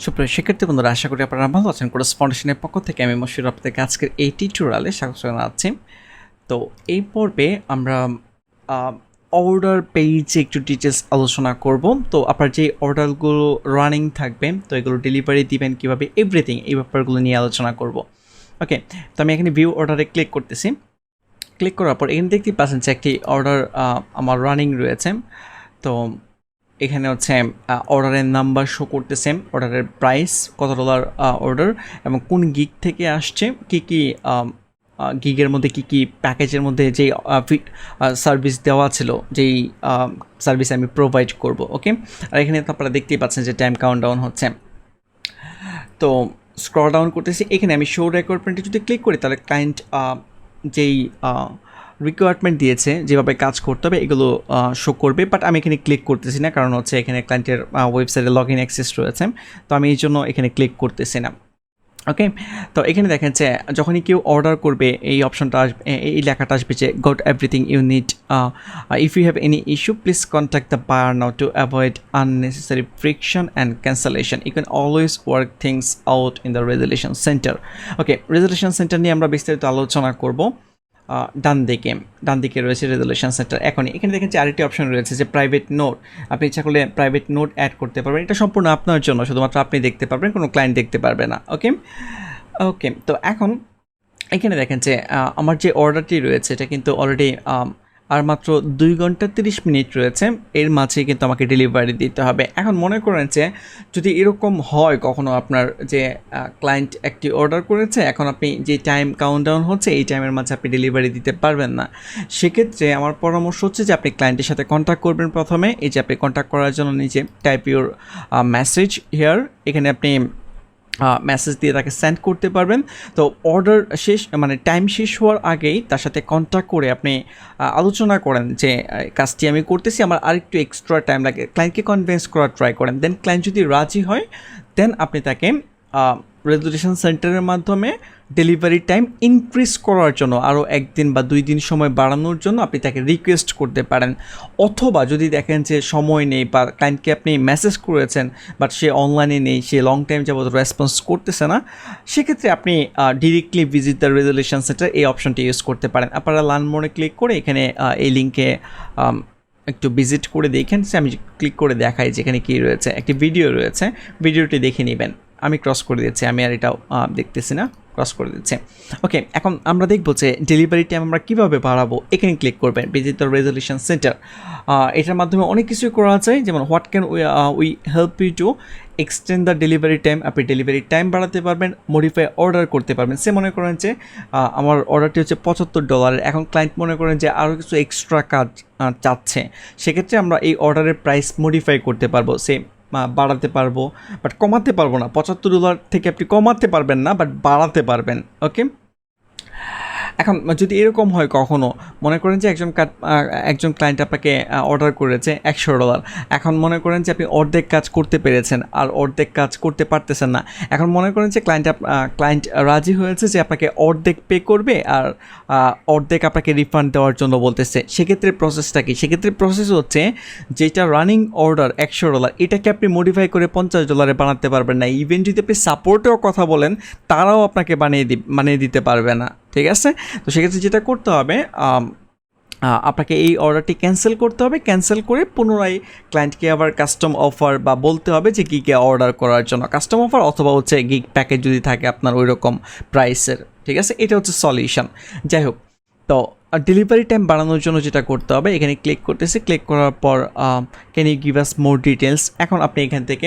সুপ্রিয় শিক্ষার্থী বন্ধুরা, আশা করি আপনারা ভালো আছেন। কোর্স ফাউন্ডেশনের পক্ষ থেকে আমি মশিউর আপনাদেরকে আজকের এই টিউটোরিয়ালে স্বাগত জানাচ্ছি। তো এই পর্বে আমরা অর্ডার পেজে একটু ডিটেলস আলোচনা করব। তো আপনার যে অর্ডারগুলো রানিং থাকবে, তো এগুলো ডেলিভারি দিবেন কীভাবে, এভরিথিং এই ব্যাপারগুলো নিয়ে আলোচনা করব। ওকে, তো আমি এখানে ভিউ অর্ডারে ক্লিক করতেছি। ক্লিক করার পর এখানে দেখতেই পাচ্ছেন যে একটি অর্ডার আমার রানিং রয়েছে। তো এখানে হচ্ছে অর্ডারের নাম্বার শো করতেছে, অর্ডারের প্রাইস কত ডলার অর্ডার এবং কোন গিগ থেকে আসছে, কী কী গিগের মধ্যে কী কী প্যাকেজের মধ্যে যেই সার্ভিস দেওয়া ছিল, যেই সার্ভিস আমি প্রোভাইড করব। ওকে, আর এখানে তো আপনারা দেখতেই পাচ্ছেন যে টাইম কাউন্ট ডাউন হচ্ছে। তো স্ক্রল ডাউন করতেছি, এখানে আমি শো রিকোয়ারমেন্টে যদি ক্লিক করি তাহলে ক্লায়েন্ট যেই রিকোয়ারমেন্ট দিয়েছে যেভাবে কাজ করতে হবে এগুলো শো করবে, বাট আমি এখানে ক্লিক করতেছি না, কারণ হচ্ছে এখানে ক্লায়েন্টের ওয়েবসাইটে লগ ইন অ্যাক্সেস রয়েছে, তো আমি এই জন্য এখানে ক্লিক করতেছি না। ওকে, তো এখানে দেখেন যে যখনই কেউ অর্ডার করবে এই অপশনটা আসবে, এই লেখাটা আসবে যে got everything you need, if you have any issue please contact the buyer now to avoid unnecessary friction and cancellation, you can always work things out in the resolution centre. Okay, resolution centre নিয়ে আমরা বিস্তারিত আলোচনা করব। ডান দিকে রয়েছে resolution centre. এখানে দেখেন যে আরেকটি অপশন রয়েছে যে প্রাইভেট নোট, আপনি ইচ্ছা করলে প্রাইভেট নোট অ্যাড করতে পারবেন। এটা সম্পূর্ণ আপনার জন্য, শুধুমাত্র আপনি দেখতে পারবেন, কোনো ক্লায়েন্ট দেখতে পারবে না। ওকে, তো এখন এখানে দেখেন যে আমার যে অর্ডারটি রয়েছে এটা কিন্তু অলরেডি আর মাত্র 2 ঘন্টা 30 মিনিট রয়েছে, এর মাঝে কিন্তু আমাকে ডেলিভারি দিতে হবে। এখন মনে করেন যে যদি এরকম হয় কখনো আপনার যে ক্লায়েন্ট একটি অর্ডার করেছে, এখন আপনি যে টাইম কাউন্টডাউন হচ্ছে এই টাইমের মাঝে আপনি ডেলিভারি দিতে পারবেন না, সেক্ষেত্রে আমার পরামর্শ হচ্ছে যে আপনি ক্লায়েন্টের সাথে কন্ট্যাক্ট করবেন। প্রথমে এই যে আপনি কন্ট্যাক্ট করার জন্য নিচে টাইপ ইউর মেসেজ হিয়ার, এখানে আপনি মেসেজ দিয়ে তাকে সেন্ড করতে পারবেন। তো অর্ডার শেষ মানে টাইম শেষ হওয়ার আগেই তার সাথে কন্ট্যাক্ট করে আপনি আলোচনা করেন যে কাজটি আমি করতেছি, আমার আরেকটু এক্সট্রা টাইম লাগে, ক্লায়েন্টকে কনভিন্স করার ট্রাই করেন। দেন ক্লায়েন্ট যদি রাজি হয় দেন আপনি তাকে রেজলিউশন সেন্টারের মাধ্যমে ডেলিভারি টাইম ইনক্রিজ করার জন্য আরও 1 দিন বা 2 দিন সময় বাড়ানোর জন্য আপনি তাকে রিকোয়েস্ট করতে পারেন। অথবা যদি দেখেন যে সময় নেই বা ক্লায়েন্টকে আপনি মেসেজ করেছেন বাট সে অনলাইনে নেই, সে লং টাইম যাবত রেসপন্স করতেছে না, সেক্ষেত্রে আপনি directly visit the resolution centre এই অপশনটি ইউজ করতে পারেন। আপনারা লার্ন মোডে ক্লিক করে এখানে এই লিঙ্কে একটু ভিজিট করে দেখেন। সে আমি ক্লিক করে দেখাই যেখানে কী রয়েছে, একটি ভিডিও রয়েছে, ভিডিওটি দেখে নেবেন। আমি ক্রস করে দিচ্ছি, আমি আর এটাও দেখতেছি না, ক্রস করে দিচ্ছে। ওকে, এখন আমরা দেখব যে ডেলিভারি টাইম আমরা কীভাবে বাড়াবো। এখানে ক্লিক করবেন ভিজিট দ্য রেজলিউশন সেন্টার। এটার মাধ্যমে অনেক কিছুই করা যায়, যেমন what can we help you to extend the delivery time, আপনি ডেলিভারি টাইম বাড়াতে পারবেন, মডিফাই অর্ডার করতে পারবেন। সে মনে করেন যে আমার অর্ডারটি হচ্ছে $75, এখন ক্লায়েন্ট মনে করেন যে আরও কিছু এক্সট্রা কাজ চাচ্ছে, সেক্ষেত্রে আমরা এই অর্ডারের প্রাইস মডিফাই করতে পারবো, সে বাড়াতে পারবো, বাট কমাতে পারবো না। $75 থেকে আপনি কমাতে পারবেন না, বাট বাড়াতে পারবেন। ওকে, এখন যদি এরকম হয় কখনও, মনে করেন যে একজন ক্লায়েন্ট আপনাকে অর্ডার করেছে $100, এখন মনে করেন যে আপনি অর্ধেক কাজ করতে পেরেছেন আর অর্ধেক কাজ করতে পারতেছেন না, এখন মনে করেন যে ক্লায়েন্ট রাজি হয়েছে যে আপনাকে অর্ধেক পে করবে আর অর্ধেক আপনাকে রিফান্ড দেওয়ার জন্য বলতেছে, সেক্ষেত্রে প্রসেসটা কি? সেক্ষেত্রে প্রসেস হচ্ছে যেটা রানিং অর্ডার $100 এটাকে আপনি মডিফাই করে $50 বানাতে পারবেন না। ইভেন যদি আপনি সাপোর্টেও কথা বলেন তারাও আপনাকে বানিয়ে দিতে পারবে না, ঠিক আছে? তো সেক্ষেত্রে যেটা করতে হবে, আপনাকে এই অর্ডারটি ক্যান্সেল করতে হবে, ক্যান্সেল করে পুনরায় ক্লায়েন্টকে আবার কাস্টম অফার বা বলতে হবে যে গিগে অর্ডার করার জন্য কাস্টম অফার, অথবা হচ্ছে গিগ প্যাকেজ যদি থাকে আপনার ওই রকম প্রাইসের, ঠিক আছে? এটা হচ্ছে সলিউশন। যাই হোক, তো ডেলিভারি টাইম বাড়ানোর জন্য যেটা করতে হবে, এখানে ক্লিক করতেছি, ক্লিক করার পর can you give us more details, এখন আপনি এখান থেকে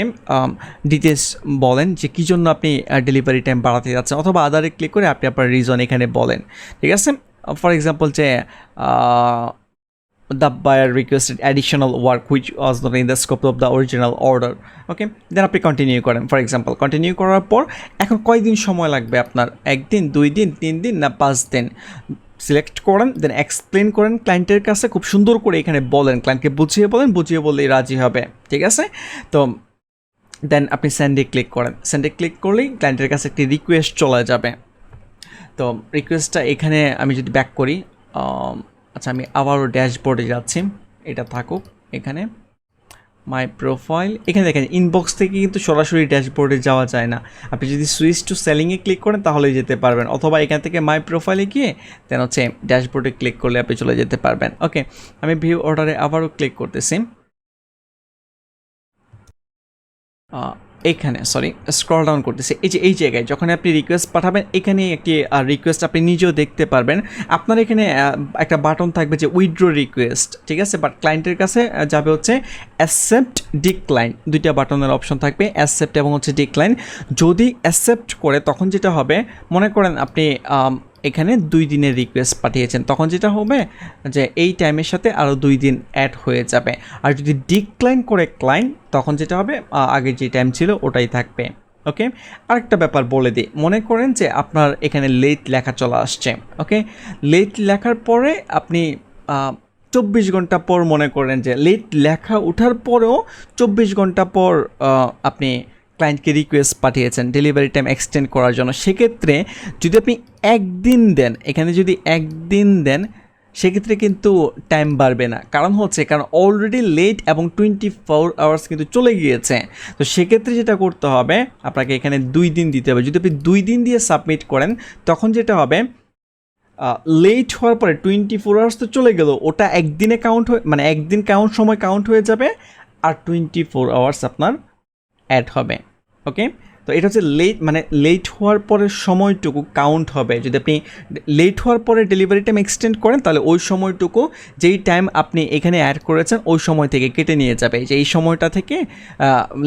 ডিটেলস বলেন যে কী জন্য আপনি ডেলিভারি টাইম বাড়াতে যাচ্ছেন, অথবা আদারে ক্লিক করে আপনি আপনার রিজন এখানে বলেন, ঠিক আছে? ফর এক্সাম্পল যে the buyer requested additional work which was not in the scope of the original order. ওকে, দেন আপনি কন্টিনিউ করেন। ফর এক্সাম্পল কন্টিনিউ করার পর এখন কয়দিন সময় লাগবে আপনার, 1 দিন, 2 দিন, 3 দিন না 5 দিন, সিলেক্ট করেন, দেন এক্সপ্লেন করেন ক্লায়েন্টের কাছে, খুব সুন্দর করে এখানে বলেন, ক্লায়েন্টকে বুঝিয়ে বললেই রাজি হবে, ঠিক আছে? তো দেন আপনি সেন্ডে ক্লিক করেন, সেন্ডে ক্লিক করলেই ক্লায়েন্টের কাছে একটি রিকোয়েস্ট চলে যাবে। তো রিকোয়েস্টটা এখানে আমি যদি ব্যাক করি, আচ্ছা আমি আবারও ড্যাশবোর্ডে যাচ্ছি, এটা থাকুক এখানে। মাই প্রোফাইল, এখানে দেখেন ইনবক্স থেকে কিন্তু সরাসরি ড্যাশবোর্ডে যাওয়া যায় না। আপনি যদি সুইচ টু সেলিংয়ে ক্লিক করেন তাহলেই যেতে পারবেন, অথবা এখান থেকে মাই প্রোফাইলে গিয়ে দেন হচ্ছে ড্যাশবোর্ডে ক্লিক করলে আপনি চলে যেতে পারবেন। ওকে, আমি ভিউ অর্ডারে আবারও ক্লিক করতেছি। এখানে সরি স্ক্রল ডাউন করতেছে, এই যে এই জায়গায় যখন আপনি রিকোয়েস্ট পাঠাবেন এখানে একটি রিকোয়েস্ট আপনি নিজেও দেখতে পারবেন। আপনার এখানে একটা বাটন থাকবে যে উইথড্র রিকোয়েস্ট, ঠিক আছে, বাট ক্লায়েন্টের কাছে যাবে হচ্ছে অ্যাকসেপ্ট ডিক্লাইন, দুইটা বাটনের অপশন থাকবে, অ্যাকসেপ্ট এবং হচ্ছে ডিক্লাইন। যদি অ্যাকসেপ্ট করে তখন যেটা হবে, মনে করেন আপনি এখানে 2 দিনের রিকোয়েস্ট পাঠিয়েছেন, তখন যেটা হবে যে এই টাইমের সাথে আরও 2 দিন অ্যাড হয়ে যাবে। আর যদি ডিক্লাইন করে ক্লায়েন্ট তখন যেটা হবে আগে যে টাইম ছিল ওটাই থাকবে। ওকে, আরেকটা ব্যাপার বলে দিই, মনে করেন যে আপনার এখানে লেট লেখা চলে আসছে। ওকে, লেট লেখার পরে আপনি 24 ঘন্টা পর, মনে করেন যে লেট লেখা ওঠার পরেও 24 ঘন্টা পর আপনি ক্লায়েন্টকে রিকোয়েস্ট পাঠিয়েছেন ডেলিভারি টাইম এক্সটেন্ড করার জন্য, সেক্ষেত্রে যদি আপনি একদিন দেন, এখানে যদি একদিন দেন সেক্ষেত্রে কিন্তু টাইম বাড়বে না। কারণ অলরেডি লেট এবং 24 আওয়ার্স কিন্তু চলে গিয়েছে। তো সেক্ষেত্রে যেটা করতে হবে, আপনাকে এখানে 2 দিন দিতে হবে। যদি আপনি 2 দিন দিয়ে সাবমিট করেন তখন যেটা হবে, লেট হওয়ার পরে 24 আওয়ার্স তো চলে গেল, ওটা একদিনে কাউন্ট হয়ে, মানে একদিন সময় কাউন্ট হয়ে যাবে, আর 24 আওয়ার্স আপনার অ্যাড হবে। ওকে, তো এটা হচ্ছে লেট, মানে লেট হওয়ার পরে সময়টুকু কাউন্ট হবে। যদি আপনি লেট হওয়ার পরে ডেলিভারি টাইম এক্সটেন্ড করেন তাহলে ওই সময়টুকু, যেই টাইম আপনি এখানে অ্যাড করেছেন ওই সময় থেকে কেটে নিয়ে যাবে, যে এই সময়টা থেকে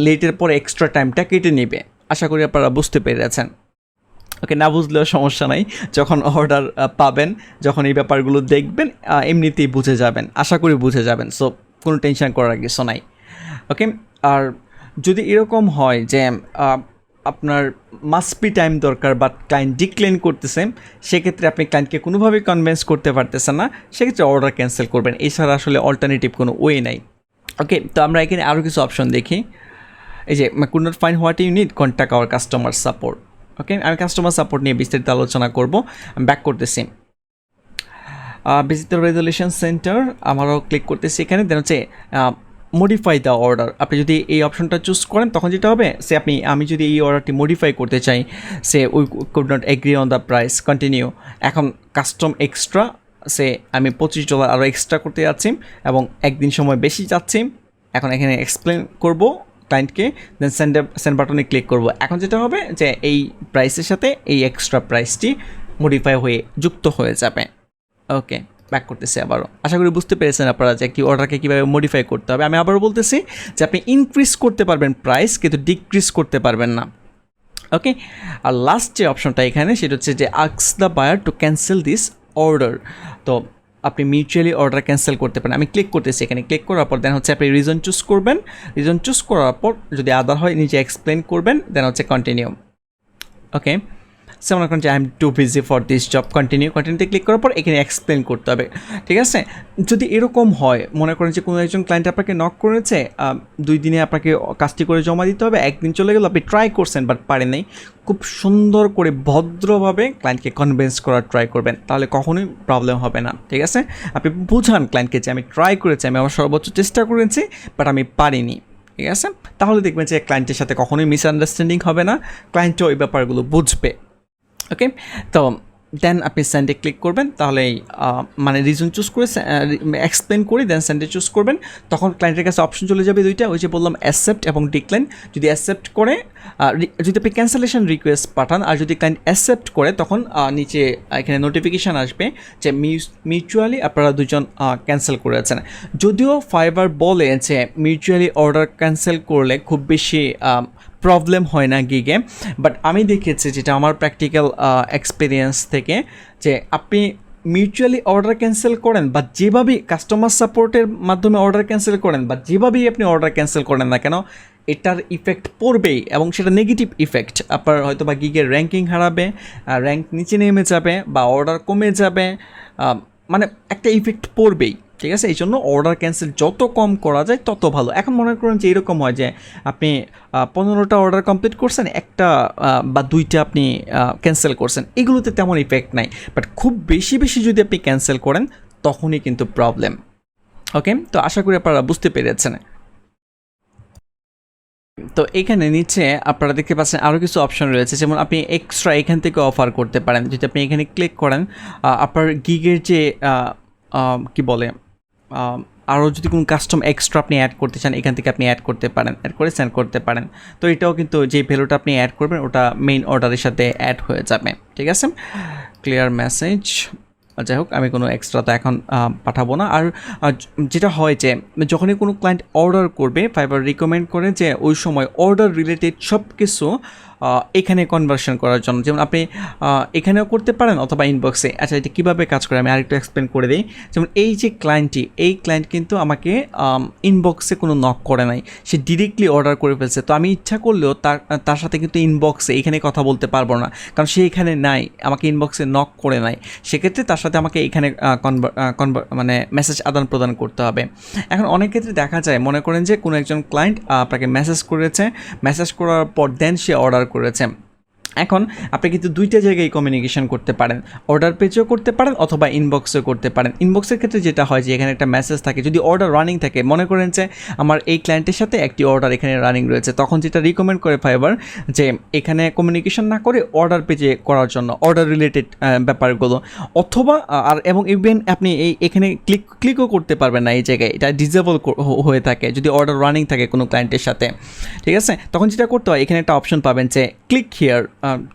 লেটের পরে এক্সট্রা টাইমটা কেটে নেবে। আশা করি আপনারা বুঝতে পেরেছেন। ওকে, না বুঝলেও সমস্যা নাই, যখন অর্ডার পাবেন, যখন এই ব্যাপারগুলো দেখবেন এমনিতেই বুঝে যাবেন, আশা করি বুঝে যাবেন। সো কোনো টেনশন করার কিছু নাই। ওকে, আর যদি এরকম হয় যে আপনার মাস্ট বি টাইম দরকার বাট ক্লায়েন্ট ডিক্লাইন করতেছে, সেক্ষেত্রে আপনি ক্লায়েন্টকে কোনোভাবেই কনভিন্স করতে পারতেছেন না, সেক্ষেত্রে অর্ডার ক্যান্সেল করবেন। এছাড়া আসলে অল্টারনেটিভ কোনো ওয়ে নাই। ওকে, তো আমরা এখানে আরও কিছু অপশন দেখি। এই যে could not find what you need, contact our customer support. Okay, আমি কাস্টমার সাপোর্ট নিয়ে বিস্তারিত আলোচনা করব। আমি ব্যাক করতেছি, ভিজিটর রেজলিউশন সেন্টার আমারও ক্লিক করতেছি এখানে। দেন হচ্ছে মডিফাই দ্য অর্ডার, আপনি যদি এই অপশনটা চুজ করেন তখন যেটা হবে, আমি যদি এই অর্ডারটি মডিফাই করতে চাই, we could not agree on the price, continue. এখন কাস্টম এক্সট্রা, আমি $25 আরও এক্সট্রা করতে যাচ্ছি এবং একদিন সময় বেশি যাচ্ছি। এখন এখানে এক্সপ্লেন করব ক্লায়েন্টকে, দেন সেন্ড বাটনে ক্লিক করব। এখন যেটা হবে যে এই প্রাইসের সাথে এই এক্সট্রা প্রাইসটি মডিফাই হয়ে যুক্ত হয়ে যাবে। ওকে, ব্যাক করতেছি আবারও। আশা করি বুঝতে পেরেছেন আপনারা যে কি অর্ডারকে কীভাবে মডিফাই করতে হবে। আমি আবারও বলতেছি যে আপনি ইনক্রিজ করতে পারবেন প্রাইস, কিন্তু ডিক্রিজ করতে পারবেন না। ওকে, আর লাস্ট যে অপশনটা এখানে সেটা হচ্ছে যে ask the buyer to cancel this order. তো আপনি মিউচুয়ালি অর্ডার ক্যান্সেল করতে পারেন। আমি ক্লিক করতেছি, এখানে ক্লিক করার পর দেন হচ্ছে আপনি রিজন চুজ করবেন। রিজন চুজ করার পর যদি আদার হয় নিজে এক্সপ্লেন করবেন, দেন হচ্ছে কন্টিনিউ। ওকে, সে মনে করেন যে I am too busy for this job, কন্টিনিউতে ক্লিক করার পর এখানে এক্সপ্লেন করতে হবে। ঠিক আছে, যদি এরকম হয়, মনে করেন যে কোনো একজন ক্লায়েন্ট আপনাকে নক করেছে, 2 দিনে আপনাকে কাজটি করে জমা দিতে হবে, একদিন চলে গেল, আপনি ট্রাই করছেন বাট পারেন নাই, খুব সুন্দর করে ভদ্রভাবে ক্লায়েন্টকে কনভিন্স করার ট্রাই করবেন, তাহলে কখনোই প্রবলেম হবে না। ঠিক আছে, আপনি বুঝান ক্লায়েন্টকে যে আমি ট্রাই করেছি, আমি আমার সর্বোচ্চ চেষ্টা করেছি বাট আমি পারিনি। ঠিক আছে, তাহলে দেখবেন যে ক্লায়েন্টের সাথে কখনোই মিসআন্ডারস্ট্যান্ডিং হবে না, ক্লায়েন্টও ওই ব্যাপারগুলো বুঝবে। ওকে, তো দেন আপনি সেন্ডে ক্লিক করবেন, তাহলেই মানে রিজন চুজ করে এক্সপ্লেন করে দেন সেন্ডে চুজ করবেন, তখন ক্লায়েন্টের কাছে অপশন চলে যাবে দুইটা, ওই যে বললাম অ্যাকসেপ্ট এবং ডিক্লাইন। যদি অ্যাকসেপ্ট করে, যদি আপনি ক্যান্সেলেশন রিকোয়েস্ট পাঠান, আর যদি ক্লায়েন্ট অ্যাকসেপ্ট করে তখন নিচে এখানে নোটিফিকেশান আসবে যে মিউচুয়ালি আপনারা দুজন ক্যান্সেল করেছেন। যদিও ফাইবার বলে যে মিউচুয়ালি অর্ডার ক্যান্সেল করলে খুব বেশি প্রবলেম হয় না গিগে, বাট আমি দেখেছি যেটা আমার প্র্যাকটিক্যাল এক্সপিরিয়েন্স থেকে, যে আপনি মিউচুয়ালি অর্ডার ক্যান্সেল করেন বা যেভাবেই কাস্টমার সাপোর্টের মাধ্যমে অর্ডার ক্যান্সেল করেন বা যেভাবেই আপনি অর্ডার ক্যান্সেল করেন না কেন, এটার ইফেক্ট পড়বেই, এবং সেটা নেগেটিভ ইফেক্ট। আপনার হয়তো বা গিগের র্যাঙ্কিং হারাবে, র্যাঙ্ক নিচে নেমে যাবে বা অর্ডার কমে যাবে, মানে একটা ইফেক্ট পড়বেই। ঠিক আছে, এই জন্য অর্ডার ক্যান্সেল যত কম করা যায় তত ভালো। এখন মনে করেন যে এরকম হয় যে আপনি 15টা অর্ডার কমপ্লিট করছেন, একটা বা 2টা আপনি ক্যান্সেল করছেন, এগুলোতে তেমন ইফেক্ট নাই, বাট খুব বেশি বেশি যদি আপনি ক্যান্সেল করেন তখনই কিন্তু প্রবলেম। ওকে, তো আশা করি আপনারা বুঝতে পেরেছেন। তো এখানে নিচে আপনারা দেখতে পাচ্ছেন আরও কিছু অপশন রয়েছে, যেমন আপনি এক্সট্রা এখান থেকে অফার করতে পারেন। যদি আপনি এখানে ক্লিক করেন, আপনার গিগের যে কি বলে আরও যদি কোনো কাস্টম এক্সট্রা আপনি অ্যাড করতে চান, এখান থেকে আপনি অ্যাড করতে পারেন, অ্যাড করে সেন্ড করতে পারেন। তো এটাও কিন্তু যে ভ্যালুটা আপনি অ্যাড করবেন ওটা মেইন অর্ডারের সাথে অ্যাড হয়ে যাবে। ঠিক আছে, ক্লিয়ার মেসেজ। যাই হোক, আমি কোনো এক্সট্রা তো এখন পাঠাবো না। আর যেটা হয় যে যখনই কোনো ক্লায়েন্ট অর্ডার করবে, ফাইবার রিকমেন্ড করে যে ওই সময় অর্ডার রিলেটেড সব কিছু এখানে কনভার্সন করার জন্য, যেমন আপনি এখানেও করতে পারেন অথবা ইনবক্সে। আচ্ছা, এটা কীভাবে কাজ করে আমি আরেকটু এক্সপ্লেন করে দিই। যেমন এই যে ক্লায়েন্টটি, এই ক্লায়েন্ট কিন্তু আমাকে ইনবক্সে কোনো নক করে নাই, সে ডিরেক্টলি অর্ডার করে ফেলছে। তো আমি ইচ্ছা করলেও তার সাথে কিন্তু ইনবক্সে এখানে কথা বলতে পারবো না, কারণ সে এখানে নাই, আমাকে ইনবক্সে নক করে নাই। সেক্ষেত্রে তার সাথে আমাকে এখানে মানে মেসেজ আদান প্রদান করতে হবে। এখন অনেক ক্ষেত্রে দেখা যায়, মনে করেন যে কোনো একজন ক্লায়েন্ট আপনাকে মেসেজ করেছে, মেসেজ করার পর দেন সে অর্ডার করেছে। এখন আপনি কিন্তু দুইটা জায়গায় কমিউনিকেশন করতে পারেন, অর্ডার পেজেও করতে পারেন অথবা ইনবক্সেও করতে পারেন। ইনবক্সের ক্ষেত্রে যেটা হয় যে এখানে একটা মেসেজ থাকে, যদি অর্ডার রানিং থাকে, মনে করেন যে আমার এই ক্লায়েন্টের সাথে একটি অর্ডার এখানে রানিং রয়েছে, তখন যেটা রিকমেন্ড করে ফাইবার যে এখানে কমিউনিকেশন না করে অর্ডার পেজে করার জন্য, অর্ডার রিলেটেড ব্যাপারগুলো। অথবা এবং ইভেন আপনি এখানে ক্লিকও করতে পারবেন না এই জায়গায়, এটা ডিসেবল হয়ে থাকে যদি অর্ডার রানিং থাকে কোনো ক্লায়েন্টের সাথে। ঠিক আছে, তখন যেটা করতে হয়, এখানে একটা অপশন পাবেন যে click here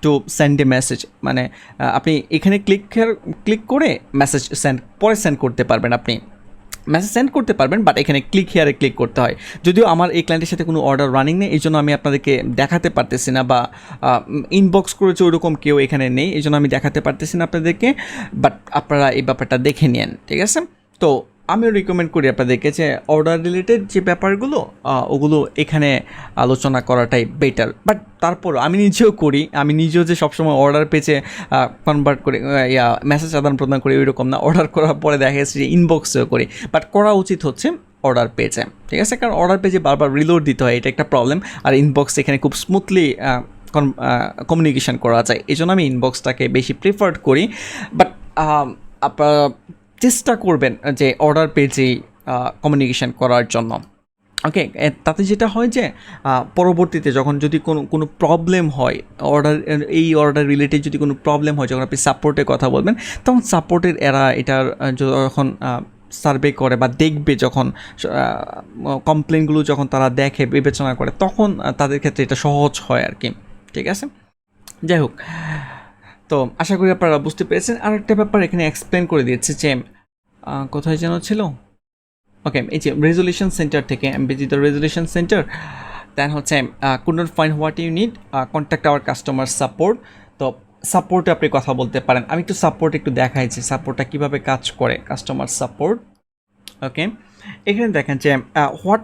to send A message, মানে আপনি এখানে ক্লিক করে মেসেজ পরে সেন্ড করতে পারবেন, আপনি মেসেজ সেন্ড করতে পারবেন, বাট এখানে ক্লিক হিয়ারে ক্লিক করতে হয়। যদিও আমার এই ক্লায়েন্টের সাথে কোনো অর্ডার রানিং নেই, এই জন্য আমি আপনাদেরকে দেখাতে পারতেছি না, বা ইনবক্স করেছে ওইরকম কেউ এখানে নেই, এই জন্য আমি দেখাতে পারতেছি না আপনাদেরকে, বাট আপনারা এই ব্যাপারটা দেখে নিন। ঠিক আছে, তো আমিও রিকমেন্ড করি আপনাদেরকে যে অর্ডার রিলেটেড যে ব্যাপারগুলো ওগুলো এখানে আলোচনা করাটাই বেটার। বাট তারপর আমি নিজেও করি, আমি নিজেও যে সবসময় অর্ডার পেজে কনভার্ট করে মেসেজ আদান প্রদান করি ওইরকম না, অর্ডার করার পরে দেখা যাচ্ছে যে ইনবক্সেও করি, বাট করা উচিত হচ্ছে অর্ডার পেজে। ঠিক আছে, কারণ অর্ডার পেজে বারবার রিলোড দিতে হয়, এটা একটা প্রবলেম। আর ইনবক্স এখানে খুব স্মুথলি কমিউনিকেশন করা যায়, এই জন্য আমি ইনবক্সটাকে বেশি প্রিফার্ড করি। বাট আপনারা চেষ্টা করবেন যে অর্ডার পেজেই কমিউনিকেশন করার জন্য। ওকে, তাতে যেটা হয় যে পরবর্তীতে যখন যদি কোনো প্রবলেম হয়, অর্ডার রিলেটেড যদি কোনো প্রবলেম হয়, যখন আপনি সাপোর্টের কথা বলবেন, তখন সাপোর্টের এটার যখন সার্ভে করে বা দেখবে, যখন কমপ্লেনগুলো যখন তারা দেখে, বিবেচনা করে, তখন তাদের ক্ষেত্রে এটা সহজ হয় আর কি। ঠিক আছে, যাই হোক, তো আশা করি আপনারা বুঝতে পেরেছেন। আর একটা ব্যাপার এখানে এক্সপ্লেন করে দিয়েছে যে কোথায় যেন ছিল, ওকে, এই যে রেজলিউশন সেন্টার থেকে এমবিজি দ্য রেজলিউশন সেন্টার, দেন হচ্ছে could not find what you need, contact our customer support. তো সাপোর্টে আপনি কথা বলতে পারেন। আমি একটু সাপোর্ট দেখাই যে সাপোর্টটা কীভাবে কাজ করে, কাস্টমার সাপোর্ট। ওকে, এখানে দেখেন যে what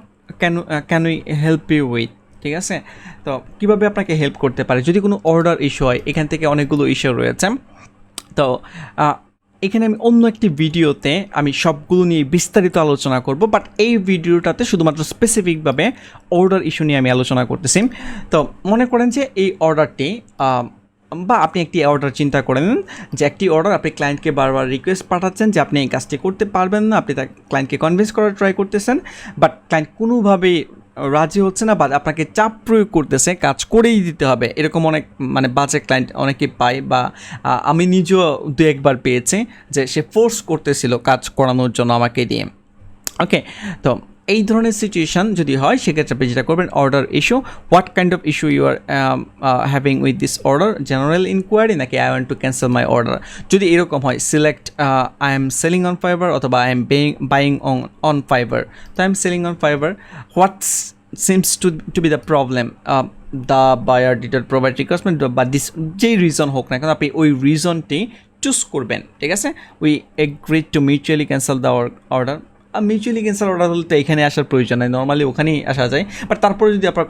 can we help you with. ঠিক আছে, তো কীভাবে আপনাকে হেল্প করতে পারে যদি কোনো অর্ডার ইস্যু হয়, এখান থেকে অনেকগুলো ইস্যু রয়েছে। তো এখানে আমি অন্য একটি ভিডিওতে আমি সবগুলো নিয়ে বিস্তারিত আলোচনা করব, বাট এই ভিডিওটাতে শুধুমাত্র স্পেসিফিকভাবে অর্ডার ইস্যু নিয়ে আমি আলোচনা করতেছি। তো মনে করেন যে এই অর্ডারটি, বা আপনি একটি অর্ডার চিন্তা করে নিন যে একটি অর্ডার আপনি ক্লায়েন্টকে বারবার রিকোয়েস্ট পাঠাচ্ছেন যে আপনি এই কাজটি করতে পারবেন না, আপনি তার ক্লায়েন্টকে কনভিন্স করার ট্রাই করতেছেন, বাট ক্লায়েন্ট কোনোভাবেই রাজি হচ্ছে না, বা আপনাকে চাপ প্রয়োগ করতেছে কাজ করেই দিতে হবে। এরকম অনেক বাজে ক্লায়েন্ট অনেকে পায়, বা আমি নিজেও দু একবার পেয়েছি যে সে ফোর্স করতেছিল কাজ করানোর জন্য আমাকে দিয়ে। ওকে, তো এই ধরনের সিচুয়েশান যদি হয়, সেক্ষেত্রে আপনি যেটা করবেন, order issue, what kind of issue you are having with this order, general inquiry নাকি I want to cancel my order. যদি এরকম হয়, select I am selling on Fiverr অথবা I am buying on Fiverr. তো I am selling on Fiverr, what's seems to be the problem, the buyer did not provide requirement, বা this যেই reason হোক না কেন, আপনি ওই রিজনটি চুজ করবেন। ঠিক আছে, we agree to mutually cancel the order. Mutually cancel order হলে তো এখানে আসার প্রয়োজন নেই, নর্মালি ওখানেই আসা যায়, বাট তারপরে যদি আপনার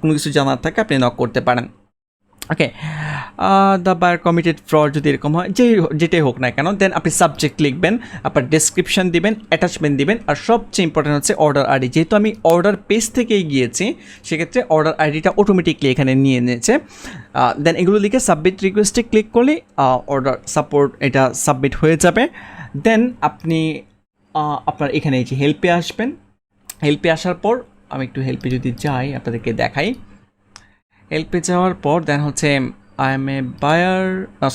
কোনো কিছু জানার থাকে আপনি নক করতে পারেন। ওকে, দ্য বায়ার কমিটেড ফ্রড যদি এরকম হয়, যেটাই হোক না কেন, দেন আপনি সাবজেক্ট লিখবেন, আপনার ডেসক্রিপশন দিবেন, অ্যাটাচমেন্ট দিবেন, আর সবচেয়ে ইম্পর্টেন্ট হচ্ছে অর্ডার আইডি। যেহেতু আমি অর্ডার পেজ থেকেই গিয়েছি, সেক্ষেত্রে অর্ডার আইডিটা অটোমেটিকলি এখানে নিয়ে নিয়েছে। দেন এগুলো লিখে সাবমিট রিকোয়েস্টে ক্লিক করলে অর্ডার সাপোর্ট এটা সাবমিট হয়ে যাবে। দেন আপনি আপনার এখানে এই যে হেল্পে আসবেন, হেল্পে আসার পর আমি একটু হেল্পে যদি যাই আপনাদেরকে দেখাই। হেল্পে যাওয়ার পর দেন হচ্ছে I am a buyer,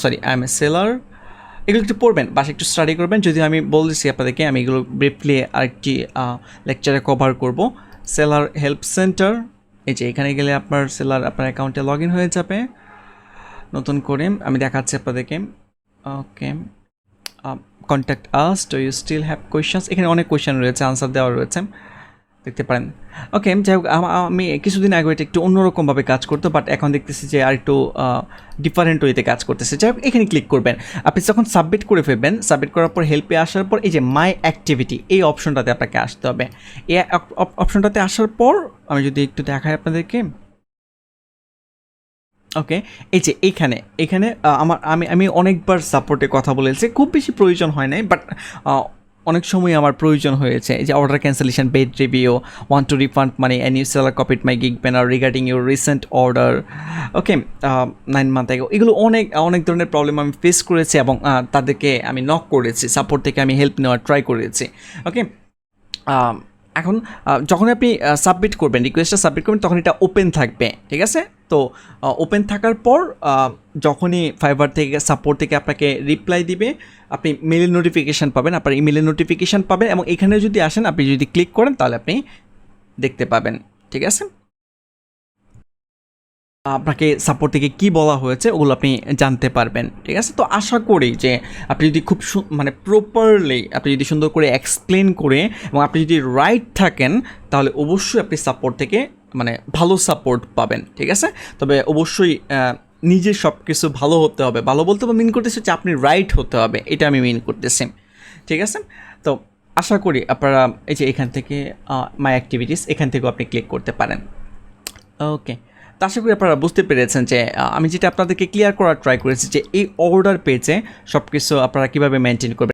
sorry I am a seller, এগুলো একটু পড়বেন, বাসে একটু স্টাডি করবেন। যদি আমি বলছি আপনাদেরকে, আমি এগুলো ব্রিফলি আরেকটি লেকচারে কভার করব। সেলার হেল্প সেন্টার, এই যে এখানে গেলে আপনার সেলার আপনার অ্যাকাউন্টে লগ ইন হয়ে যাবে নতুন করে। আমি দেখাচ্ছি আপনাদেরকে। Okay, contact us, do you still have questions, এখানে অনেক কোয়েশ্চেন রয়েছে, আনসার দেওয়া রয়েছে, দেখতে পারেন। ওকে, যাই হোক, আমি কিছুদিন আগে এটা একটু অন্যরকমভাবে কাজ করতো, বাট এখন দেখতেছি যে আর একটু ডিফারেন্ট ওয়েতে কাজ করতেছে। যাই হোক, এখানে ক্লিক করবেন। আপনি যখন সাবমিট করে ফেলবেন, সাবমিট করার পর হেল্পে আসার পর এই যে মাই অ্যাক্টিভিটি, এই অপশনটাতে আপনাকে আসতে হবে। এই অপশনটাতে আসার পর আমি যদি একটু দেখাই আপনাদেরকে, ওকে, এই যে এইখানে এখানে আমি অনেকবার সাপোর্টে কথা বলেছি, খুব বেশি প্রয়োজন হয় নাই, বাট অনেক সময় আমার প্রয়োজন হয়েছে। এই যে order cancellation, paid review, want to refund money, and you seller copied my gig banner regarding your recent order, okay, 9 month আগে। এগুলো অনেক ধরনের প্রবলেম আমি ফেস করেছি এবং তাদেরকে আমি নক করেছি, সাপোর্ট থেকে আমি হেল্প নেওয়ার ট্রাই করেছি। ওকে, এখন যখন আপনি সাবমিট করবেন, রিকোয়েস্টটা সাবমিট করবেন, তখন এটা ওপেন থাকবে, ঠিক আছে? তো ওপেন থাকার পর যখনই ফাইবার থেকে সাপোর্ট থেকে আপনাকে রিপ্লাই দিবে, আপনি মেলের নোটিফিকেশান পাবেন, আপনার ইমেলের নোটিফিকেশান পাবেন, এবং এখানে যদি আসেন, আপনি যদি ক্লিক করেন, তাহলে আপনি দেখতে পাবেন, ঠিক আছে? আপনাকে সাপোর্ট থেকে কী বলা হয়েছে ওগুলো আপনি জানতে পারবেন, ঠিক আছে? তো আশা করি যে আপনি যদি খুব মানে প্রপারলি আপনি যদি সুন্দর করে এক্সপ্লেন করে এবং আপনি যদি রাইট থাকেন, তাহলে অবশ্যই আপনি সাপোর্ট থেকে মানে ভালো সাপোর্ট পাবেন, ঠিক আছে? তবে অবশ্যই নিজের সব কিছু ভালো হতে হবে, ভালো বলতে মিন করতেছে যে আপনি রাইট হতে হবে, এটা আমি মিন করতেছি, ঠিক আছে? তো আশা করি আপনারা এই যে এখান থেকে মাই অ্যাক্টিভিটিস, এখান থেকেও আপনি ক্লিক করতে পারেন। ওকে, তো আশা করি আপনারা বুঝতে পেরেছেন যে আমি যেটা আপনাদেরকে ক্লিয়ার করার ট্রাই করেছি যে এই অর্ডার পেজে সব কিছু আপনারা কীভাবে মেনটেন করবেন।